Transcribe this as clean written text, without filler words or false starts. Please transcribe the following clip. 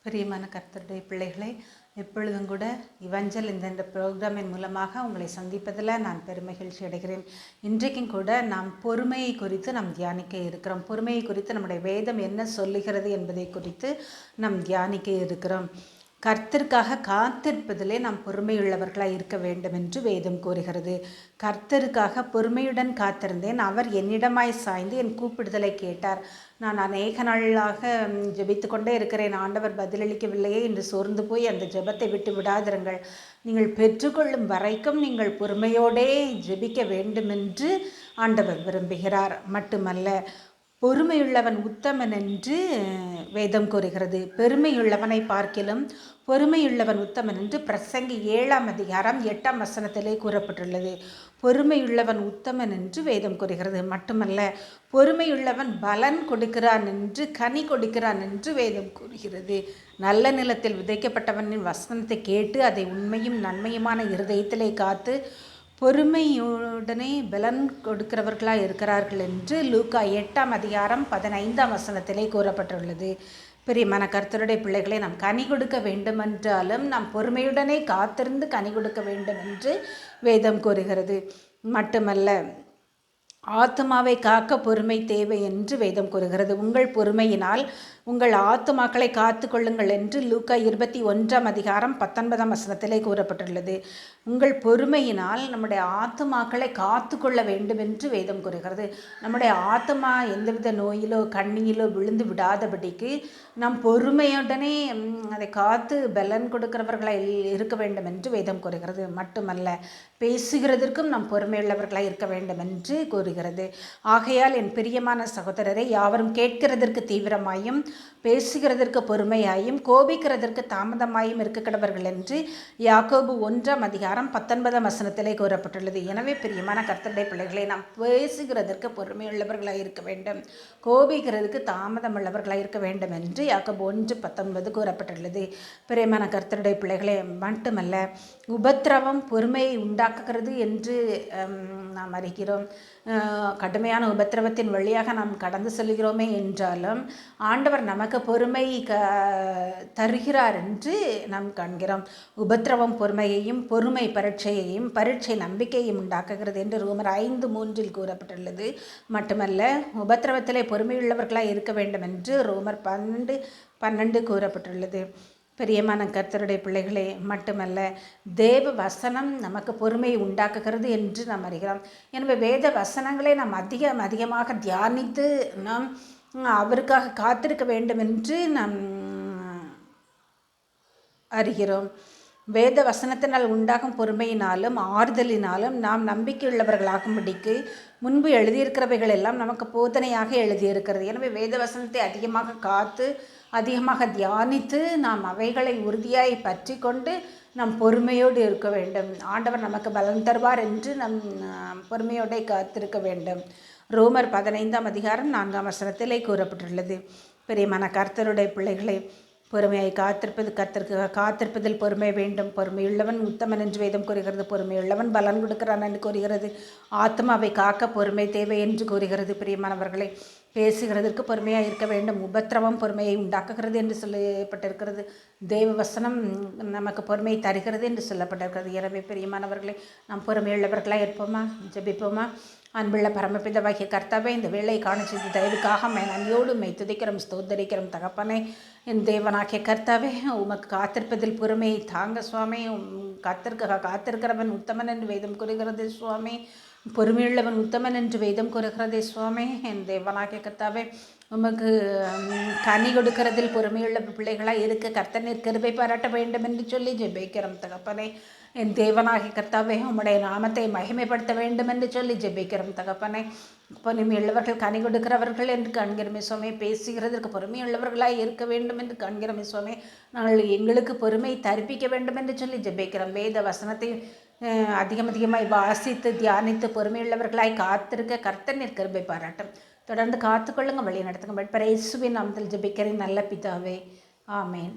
பிரியமான கர்த்தருடைய பிள்ளைகளை, எப்பொழுதும் கூட இவஞ்சல் இந்த ப்ரோக்ராமின் மூலமாக உங்களை சந்திப்பதில் நான் பெருமகிழ்ச்சி அடைகிறேன். இன்றைக்கும் கூட நாம் பொறுமையை குறித்து நாம் தியானிக்க இருக்கிறோம். பொறுமையை குறித்து நம்முடைய வேதம் என்ன சொல்லுகிறது என்பதை குறித்து நாம் தியானிக்க இருக்கிறோம். கர்த்தருக்காக காத்திருப்பதிலே நாம் பொறுமையுள்ளவர்களாக இருக்க வேண்டும் என்று வேதம் கூறுகிறது. கர்த்தருக்காக பொறுமையுடன் காத்திருந்தேன், அவர் என்னிடமாய் சாய்ந்து என் கூப்பிடுதலை கேட்டார். நான் அநேக நாளாக ஜெபித்து கொண்டே இருக்கிறேன், ஆண்டவர் பதிலளிக்கவில்லையே என்று சோர்ந்து போய் அந்த ஜெபத்தை விட்டு விடாதிருங்கள். நீங்கள் பெற்றுக்கொள்ளும் வரைக்கும் நீங்கள் பொறுமையோடே ஜெபிக்க வேண்டுமென்று ஆண்டவர் விரும்புகிறார். மட்டுமல்ல, பொறுமையுள்ளவன் உத்தமன் என்று வேதம் கூறுகிறது. பெருமையுள்ளவனை பார்க்கிலும் பொறுமையுள்ளவன் உத்தமன் என்று பிரசங்கி 7ஆம் அதிகாரம் 8ஆம் வசனத்திலே கூறப்பட்டுள்ளது. பொறுமையுள்ளவன் உத்தமன் என்று வேதம் கூறுகிறது. மட்டுமல்ல, பொறுமையுள்ளவன் பலன் கொடுக்கிறான் என்று, கனி கொடுக்கிறான் என்று வேதம் கூறுகிறது. நல்ல நிலத்தில் விதைக்கப்பட்டவனின் வசனத்தை கேட்டு அதை உண்மையும் நன்மையுமான இருதயத்திலே காத்து பொறுமையுடனே பலன் கொடுக்கிறவர்களாக இருக்கிறார்கள் என்று லூக்கா 8ஆம் அதிகாரம் 15ஆம் வசனத்திலே கூறப்பட்டுள்ளது. பிரியமான கர்த்தருடைய பிள்ளைகளை, நாம் கனி கொடுக்க வேண்டுமென்றாலும் நாம் பொறுமையுடனே காத்திருந்து கனி கொடுக்க வேண்டும் என்று வேதம் கூறுகிறது. மட்டுமல்ல, ஆத்துமாவை காக்க பொறுமை தேவை என்று வேதம் கூறுகிறது. உங்கள் பொறுமையினால் உங்கள் ஆத்துமாக்களை காத்து கொள்ளுங்கள் என்று லூக்கா 21ஆம் அதிகாரம் 19ஆம் வசனத்திலே கூறப்பட்டுள்ளது. உங்கள் பொறுமையினால் நம்முடைய ஆத்துமாக்களை காத்து கொள்ள வேண்டும் என்று வேதம் கூறுகிறது. நம்முடைய ஆத்துமா எந்தவித நோயிலோ கண்ணியிலோ விழுந்து விடாதபடிக்கு நாம் பொறுமையுடனே அதை காத்து பலன் கொடுக்கிறவர்களாக இருக்க வேண்டும் என்று வேதம் கூறுகிறது. மட்டுமல்ல, பேசுகிறதற்கும் நாம் பொறுமையுள்ளவர்களாக இருக்க வேண்டும் என்று கூறுகிறது. ஆகையால் என் பிரியமான சகோதரரை, யாவரும் கேட்கிறதற்கு தீவிரமாயும் பேசுகிறதற்கு பொறுமையாயும் கோபிக்கிறதற்கு தாமதமாயும் இருக்க கடவர்கள் என்று யாக்கோபு 1ஆம் அதிகாரம் 19ஆம் வசனத்திலே கூறப்பட்டுள்ளது. எனவே பிரியமான கர்த்தருடைய பிள்ளைகளை, நாம் பேசுகிறதற்கு பொறுமையுள்ளவர்களாக இருக்க வேண்டும், கோபிக்கிறதுக்கு தாமதம் உள்ளவர்களாக இருக்க வேண்டும் என்று யாக்கோபு 1:19 கூறப்பட்டுள்ளது. பிரியமான கர்த்தருடைய பிள்ளைகளை, மட்டுமல்ல, உபத்திரவம் பொறுமையை உண்டாக்குகிறது என்று நாம் அறிகிறோம். கடுமையான உபத்திரவத்தின் வழியாக நாம் கடந்து செல்கிறோமே என்றாலும் ஆண்டவர் நமக்கு பொறுமை தருகிறார் என்று நாம் காண்கிறோம். உபத்திரவம் பொறுமையையும், பொறுமை பரீட்சையையும், பரீட்சை நம்பிக்கையும் உண்டாக்குகிறது என்று ரோமர் 5:3 கூறப்பட்டுள்ளது. மட்டுமல்ல, உபத்திரவத்திலே பொறுமையுள்ளவர்களாக இருக்க வேண்டும் என்று ரோமர் 12:12 கூறப்பட்டுள்ளது. பிரியமான கர்த்தருடைய பிள்ளைகளே, மட்டுமல்ல, தேவ வசனம் நமக்கு பொறுமையை உண்டாக்குகிறது என்று நாம் அறிகிறோம். எனவே வேத வசனங்களை நாம் அதிகமாக தியானித்து நாம் அவருக்காக காத்திருக்க வேண்டும் என்று நாம் அறிகிறோம். வேத வசனத்தினால் உண்டாகும் பொறுமையினாலும் ஆறுதலினாலும் நாம் நம்பிக்கையுள்ளவர்களாகும்படிக்கு முன்பு எழுதியிருக்கிறவைகள் எல்லாம் நமக்கு போதனையாக எழுதியிருக்கிறது. எனவே வேத வசனத்தை அதிகமாக காத்து அதிகமாக தியானித்து நாம் அவைகளை உறுதியாய் பற்றி கொண்டு நாம் பொறுமையோடு இருக்க வேண்டும். ஆண்டவர் நமக்கு பலன் தருவார் என்று நம் பொறுமையோடு காத்திருக்க வேண்டும். ரோமர் 15ஆம் அதிகாரம் 4ஆம் வசனத்திலே கூறப்பட்டுள்ளது. பிரியமான கர்த்தருடைய பிள்ளைகளை, பொறுமையை காத்திருப்பதில் பொறுமை வேண்டும். பொறுமையுள்ளவன் உத்தமன் என்று வேதம் கூறுகிறது. பொறுமையுள்ளவன் பலன் கொடுக்கிறான் என்று கூறுகிறது. ஆத்மாவை காக்க பொறுமை தேவை என்று கூறுகிறது. பிரியமானவர்களை, பேசுகிறதற்கு பொறுமையாக இருக்க வேண்டும். உபத்திரவம் பொறுமையை உண்டாக்குகிறது என்று சொல்லப்பட்டிருக்கிறது. தேவ வசனம் நமக்கு பொறுமையை தருகிறது என்று சொல்லப்பட்டிருக்கிறது. எனவே பிரியமானவர்களை, நாம் பொறுமையுள்ளவர்களாக இருப்போமா? ஜெபிப்போமா? அன்புள்ள பரமபிதாவாகிய கர்த்தாவே, இந்த வேலையை காண செய்த தயவுக்காக நன்றியோடு மை துதிக்கிறோம், ஸ்தோத்தரிக்கிறோம். தகப்பனே, என் தேவனாகிய கர்த்தாவே, உமக்கு காத்திருப்பதில் பொறுமையை தாங்க சுவாமி. காத்திருக்கிறவன் உத்தமன் என்று வேதம் கூறுகிறது சுவாமி. பொறுமையுள்ளவன் உத்தமன் என்று வேதம் கூறுகிறதே சுவாமி. என் தேவனாகிய கர்த்தாவே, உமக்கு கனி கொடுக்கிறதில் பொறுமையுள்ள பிள்ளைகளாக இருக்க கர்த்தர் கிருபை பாராட்ட வேண்டும் என்று சொல்லி ஜெபிக்கிறோம். தகப்பனே, என் தேவனாகிய கர்த்தாவே, உம்முடைய நாமத்தை மகிமைப்படுத்த வேண்டும் என்று சொல்லி ஜெபிக்கிறோம். தகப்பனே, பொறுமையுள்ளவர்கள் கனி கொடுக்கிறவர்கள் என்று காண்கிறோமே சுவாமி. பேசுகிறதற்கு பொறுமையுள்ளவர்களாக இருக்க வேண்டும் என்று காண்கிறோமே சுவாமி. நாங்கள் எங்களுக்கு பொறுமை தரிப்பிக்க வேண்டும் என்று சொல்லி ஜெபிக்கிறோம். வேத வசனத்தை அதிகமாய் வாசித்து தியானித்து பொறுமையுள்ளவர்களாய் காத்திருக்க கர்த்தர் கிருபை பாராட்டும். தொடர்ந்து காத்துக்கொள்ளுங்க, வழி நடத்துங்க. இயேசுவின் நாமத்தில் ஜெபிக்கிறேன் நல்ல பிதாவே, ஆமேன்.